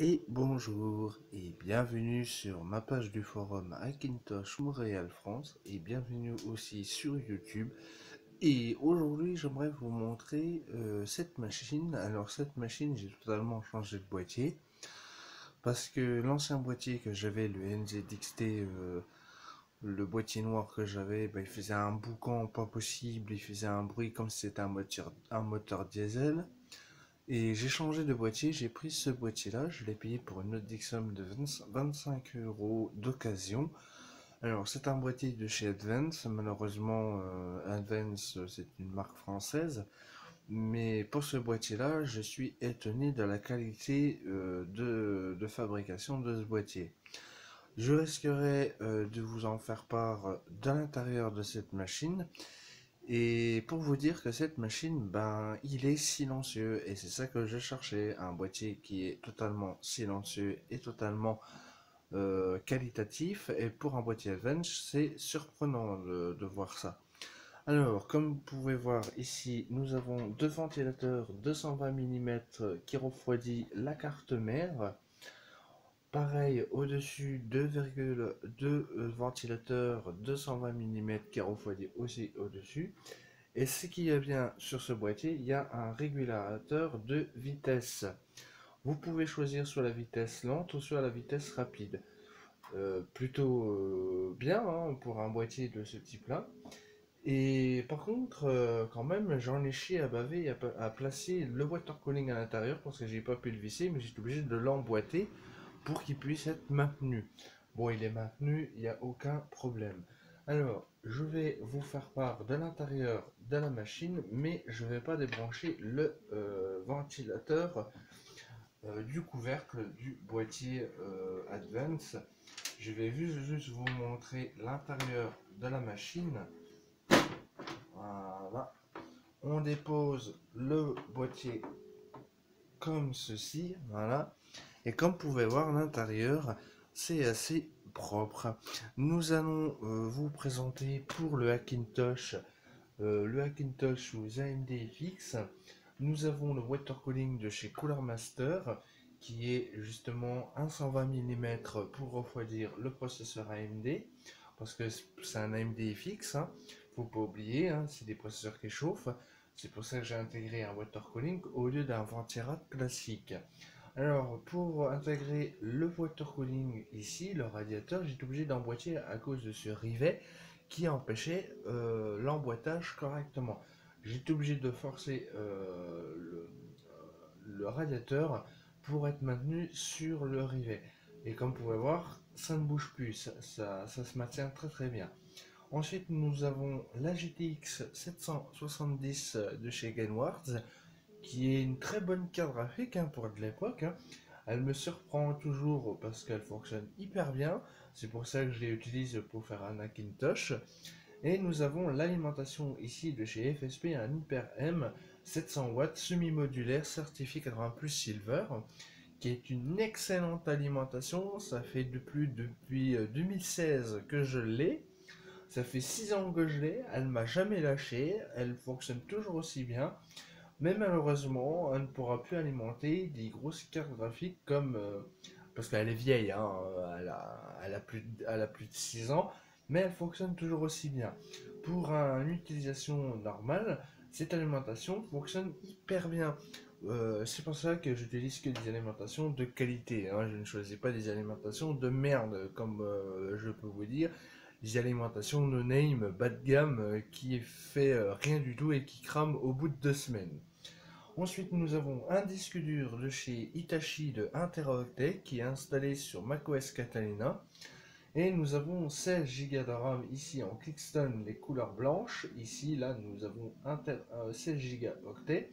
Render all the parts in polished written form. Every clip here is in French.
Et bonjour et bienvenue sur ma page du forum Hackintosh Montréal France et bienvenue aussi sur YouTube. Et aujourd'hui j'aimerais vous montrer cette machine. Alors cette machine j'ai totalement changé de boîtier parce que l'ancien boîtier que j'avais, le NZXT, le boîtier noir que j'avais, il faisait un boucan pas possible, il faisait un bruit comme si c'était un moteur diesel. Et j'ai changé de boîtier, j'ai pris ce boîtier-là, je l'ai payé pour une modique somme de 25 euros d'occasion. Alors c'est un boîtier de chez Advance, malheureusement Advance c'est une marque française, mais pour ce boîtier-là je suis étonné de la qualité de fabrication de ce boîtier. Je risquerai de vous en faire part de l'intérieur de cette machine. Et pour vous dire que cette machine, il est silencieux et c'est ça que je cherchais, un boîtier qui est totalement silencieux et totalement qualitatif. Et pour un boîtier Advance, c'est surprenant de voir ça. Alors, comme vous pouvez voir ici, nous avons deux ventilateurs 220 mm qui refroidit la carte mère. Pareil, au-dessus, 2,2 ventilateurs 220 mm qui refroidit aussi au-dessus. Et ce qu'il y a bien sur ce boîtier, il y a un régulateur de vitesse. Vous pouvez choisir soit la vitesse lente ou soit la vitesse rapide. Plutôt bien hein, pour un boîtier de ce type-là. Et par contre, quand même, j'en ai chié à baver et à placer le water cooling à l'intérieur parce que j'ai pas pu le visser, mais j'étais obligé de l'emboîter pour qu'il puisse être maintenu. Bon, il est maintenu, il n'y a aucun problème. Alors, je vais vous faire part de l'intérieur de la machine, mais je ne vais pas débrancher le ventilateur du couvercle du boîtier Advance. Je vais juste vous montrer l'intérieur de la machine. Voilà. On dépose le boîtier comme ceci, voilà. Et comme vous pouvez voir, l'intérieur, c'est assez propre. Nous allons vous présenter pour le Hackintosh sous AMD FX. Nous avons le water cooling de chez Cooler Master, qui est justement un 120 mm pour refroidir le processeur AMD, parce que c'est un AMD FX, hein. Faut pas oublier, hein, c'est des processeurs qui chauffent. C'est pour ça que j'ai intégré un water cooling au lieu d'un ventirail classique. Alors, pour intégrer le water cooling ici, le radiateur, j'étais obligé d'emboîter à cause de ce rivet qui empêchait l'emboîtage correctement. J'étais obligé de forcer le radiateur pour être maintenu sur le rivet. Et comme vous pouvez voir, ça ne bouge plus, ça se maintient très très bien. Ensuite, nous avons la GTX 770 de chez Gainwards, qui est une très bonne carte graphique hein, pour de l'époque. Hein. Elle me surprend toujours parce qu'elle fonctionne hyper bien. C'est pour ça que je l'utilise pour faire un Hackintosh. Et nous avons l'alimentation ici de chez FSP, un Hyper M 700 watts semi-modulaire certifié 80 plus Silver, qui est une excellente alimentation. Ça fait depuis 2016 que je l'ai. Ça fait 6 ans que je l'ai. Elle m'a jamais lâché. Elle fonctionne toujours aussi bien. Mais malheureusement, elle ne pourra plus alimenter des grosses cartes graphiques comme... parce qu'elle est vieille, hein, elle a plus de 6 ans, mais elle fonctionne toujours aussi bien. Pour une utilisation normale, cette alimentation fonctionne hyper bien. C'est pour ça que j'utilise que des alimentations de qualité. Hein. Je ne choisis pas des alimentations de merde, comme je peux vous dire. Des alimentations no name, bas de gamme, qui fait rien du tout et qui crame au bout de 2 semaines. Ensuite, nous avons un disque dur de chez Hitachi de 1 Teraoctet qui est installé sur macOS Catalina. Et nous avons 16 Go de RAM ici en Kingston, les couleurs blanches. Ici, là, nous avons 16 Go octet.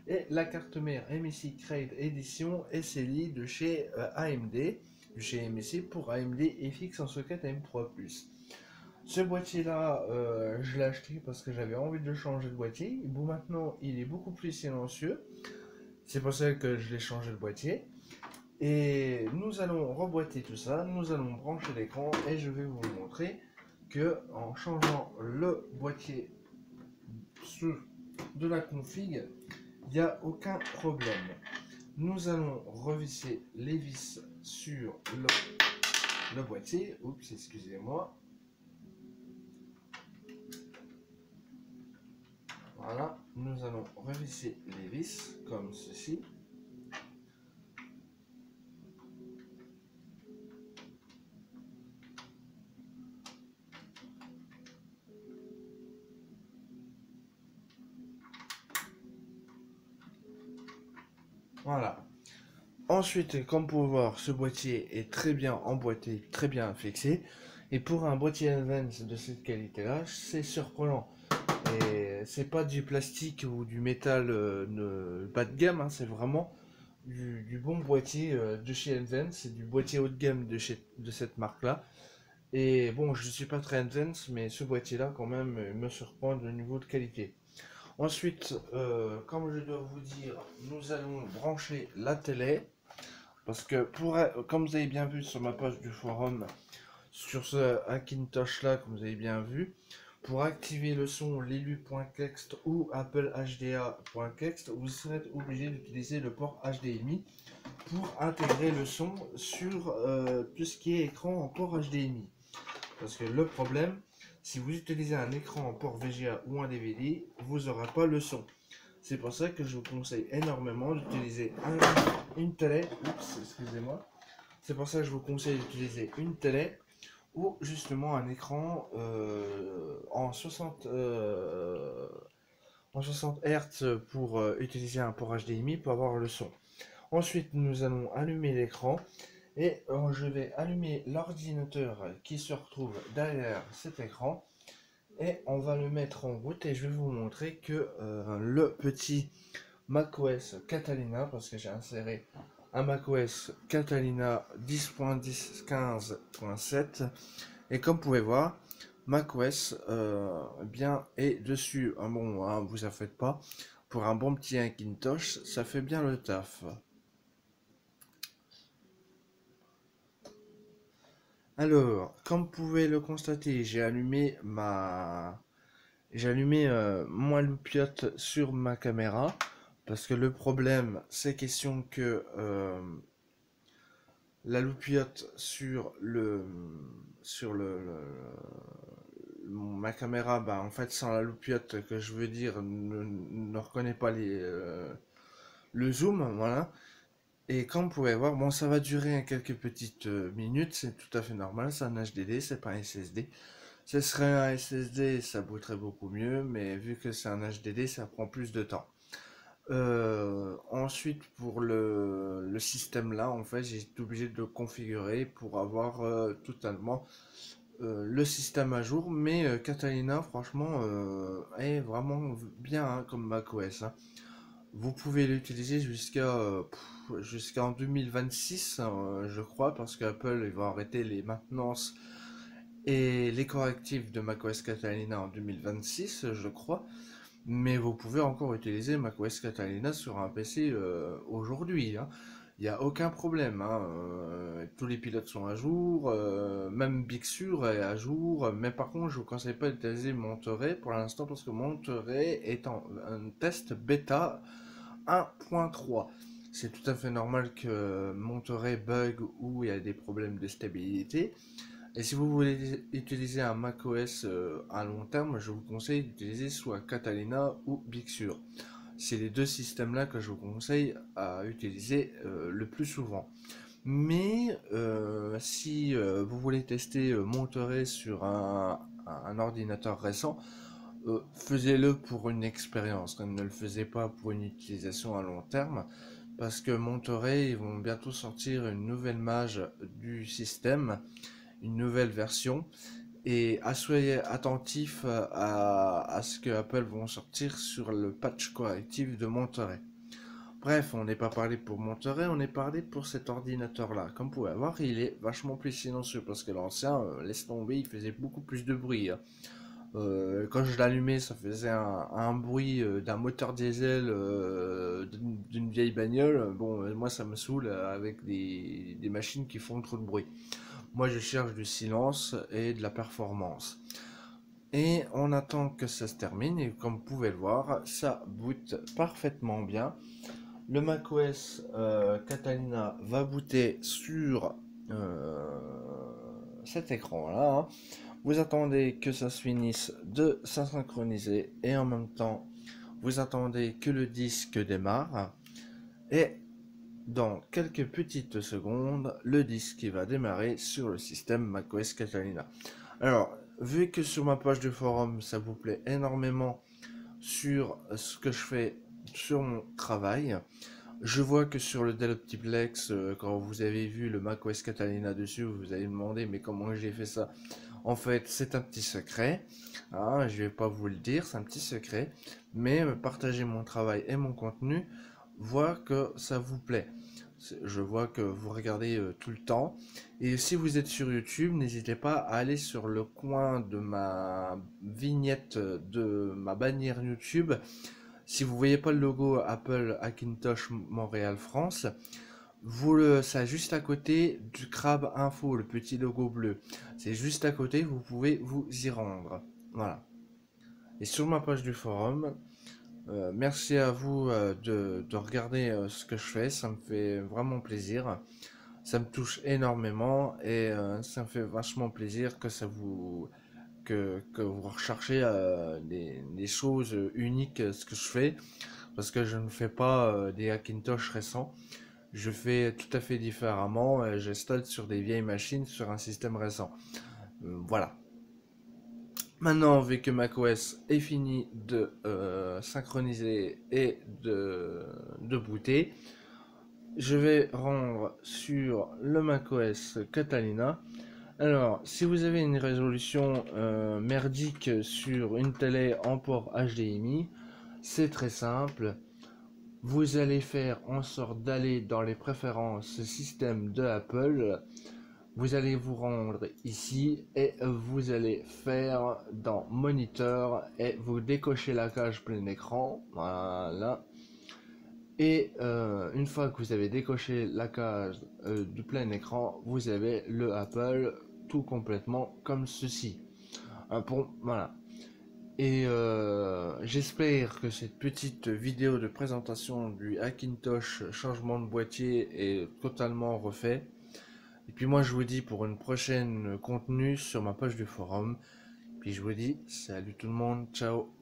Et la carte mère MSI Crate Edition SLI de chez AMD, de chez MSI pour AMD FX en socket M3+. Ce boîtier-là, je l'ai acheté parce que j'avais envie de changer de boîtier. Bon, maintenant, il est beaucoup plus silencieux. C'est pour ça que je l'ai changé de boîtier. Et nous allons reboîter tout ça. Nous allons brancher l'écran et je vais vous montrer que en changeant le boîtier de la config, il n'y a aucun problème. Nous allons revisser les vis sur le boîtier. Oups, excusez-moi. Voilà, nous allons revisser les vis comme ceci. Voilà. Ensuite, comme vous pouvez voir, ce boîtier est très bien emboîté, très bien fixé. Et pour un boîtier Advance de cette qualité-là, c'est surprenant. Et c'est pas du plastique ou du métal bas de gamme, hein, c'est vraiment du bon boîtier de chez Advance, c'est du boîtier haut de gamme de cette marque-là. Et bon, je ne suis pas très Advance, mais ce boîtier-là, quand même, me surprend de niveau de qualité. Ensuite, comme je dois vous dire, nous allons brancher la télé. Parce que comme vous avez bien vu sur ma page du forum, sur ce Hackintosh là, comme vous avez bien vu, pour activer le son lelu.txt ou Apple HDA.txt, vous serez obligé d'utiliser le port HDMI pour intégrer le son sur tout ce qui est écran en port HDMI. Parce que le problème, si vous utilisez un écran en port VGA ou un DVD, vous n'aurez pas le son. C'est pour ça que je vous conseille énormément d'utiliser une télé. Oups, excusez-moi. C'est pour ça que je vous conseille d'utiliser une télé ou justement un écran en 60 Hz pour utiliser un port HDMI pour avoir le son. Ensuite, nous allons allumer l'écran et je vais allumer l'ordinateur qui se retrouve derrière cet écran. Et on va le mettre en route et je vais vous montrer que le petit macOS Catalina, parce que j'ai inséré un macOS Catalina 10.10.15.7 et comme vous pouvez voir, macOS bien est dessus. Ah bon, hein, vous en faites pas, pour un bon petit Hackintosh, ça fait bien le taf. Alors, comme vous pouvez le constater, j'ai allumé mon loupiote sur ma caméra parce que le problème c'est question que la loupiote ma caméra, bah en fait sans la loupiote que je veux dire ne reconnaît pas le zoom, voilà. Et comme vous pouvez voir, bon, ça va durer quelques petites minutes, c'est tout à fait normal, c'est un HDD, c'est pas un SSD. Ce serait un SSD, ça booterait beaucoup mieux, mais vu que c'est un HDD, ça prend plus de temps. Ensuite, pour le système là, en fait, j'ai été obligé de le configurer pour avoir totalement le système à jour. Mais Catalina, franchement, est vraiment bien hein, comme macOS. Hein. Vous pouvez l'utiliser jusqu'en 2026, je crois, parce qu'Apple va arrêter les maintenances et les correctifs de macOS Catalina en 2026, je crois. Mais vous pouvez encore utiliser macOS Catalina sur un PC aujourd'hui. Hein. Il n'y a aucun problème. Hein. Tous les pilotes sont à jour. Même Big Sur est à jour. Mais par contre, je ne vous conseille pas d'utiliser Monterey pour l'instant parce que Monterey est en un test bêta 1.3. C'est tout à fait normal que Monterey bug ou il y a des problèmes de stabilité. Et si vous voulez utiliser un macOS à long terme, je vous conseille d'utiliser soit Catalina ou Big Sur. C'est les deux systèmes-là que je vous conseille à utiliser le plus souvent. Mais si vous voulez tester Monterey sur un ordinateur récent, faisez-le pour une expérience. Ne le faisez pas pour une utilisation à long terme. Parce que Monterey, ils vont bientôt sortir une nouvelle mage du système une nouvelle version et soyez attentifs à ce que Apple vont sortir sur le patch correctif de Monterey. Bref, on n'est pas parlé pour Monterey, on est parlé pour cet ordinateur là. Comme vous pouvez voir, il est vachement plus silencieux parce que l'ancien, laisse tomber, il faisait beaucoup plus de bruit. Hein. Quand je l'allumais, ça faisait un bruit d'un moteur diesel d'une vieille bagnole. Bon, moi ça me saoule avec des machines qui font trop de bruit. Moi, je cherche du silence et de la performance. Et on attend que ça se termine. Et comme vous pouvez le voir, ça boot parfaitement bien. le macOS Catalina va booter sur cet écran là, hein. Vous attendez que ça se finisse de synchroniser et en même temps vous attendez que le disque démarre et dans quelques petites secondes le disque va démarrer sur le système macOS Catalina. Alors, vu que sur ma page de forum ça vous plaît énormément sur ce que je fais sur mon travail, je vois que sur le Dell Optiplex, quand vous avez vu le macOS Catalina dessus, vous vous avez demandé mais comment j'ai fait ça. En fait, c'est un petit secret. Ah, je vais pas vous le dire, c'est un petit secret. Mais partager mon travail et mon contenu, voir que ça vous plaît. Je vois que vous regardez tout le temps. Et si vous êtes sur YouTube, n'hésitez pas à aller sur le coin de ma vignette, de ma bannière YouTube. Si vous voyez pas le logo Apple Hackintosh Montréal France, ça juste à côté du Crabe Info, le petit logo bleu. C'est juste à côté, vous pouvez vous y rendre. Voilà. Et sur ma page du forum, merci à vous de regarder ce que je fais, ça me fait vraiment plaisir. Ça me touche énormément et ça me fait vachement plaisir que vous recherchez des choses uniques ce que je fais parce que je ne fais pas des Hackintosh récents. Je fais tout à fait différemment. J'installe sur des vieilles machines sur un système récent. Voilà. Maintenant, vu que macOS est fini de synchroniser et de booter, je vais rendre sur le macOS Catalina. Alors, si vous avez une résolution merdique sur une télé en port HDMI, c'est très simple. Vous allez faire en sorte d'aller dans les préférences système de Apple. Vous allez vous rendre ici et vous allez faire dans moniteur et vous décochez la cage plein écran. Voilà. Et une fois que vous avez décoché la case du plein écran, vous avez le Apple tout complètement comme ceci. Voilà. Et j'espère que cette petite vidéo de présentation du Hackintosh changement de boîtier est totalement refait. Et puis moi je vous dis pour une prochaine contenu sur ma page du forum. Puis je vous dis salut tout le monde, ciao.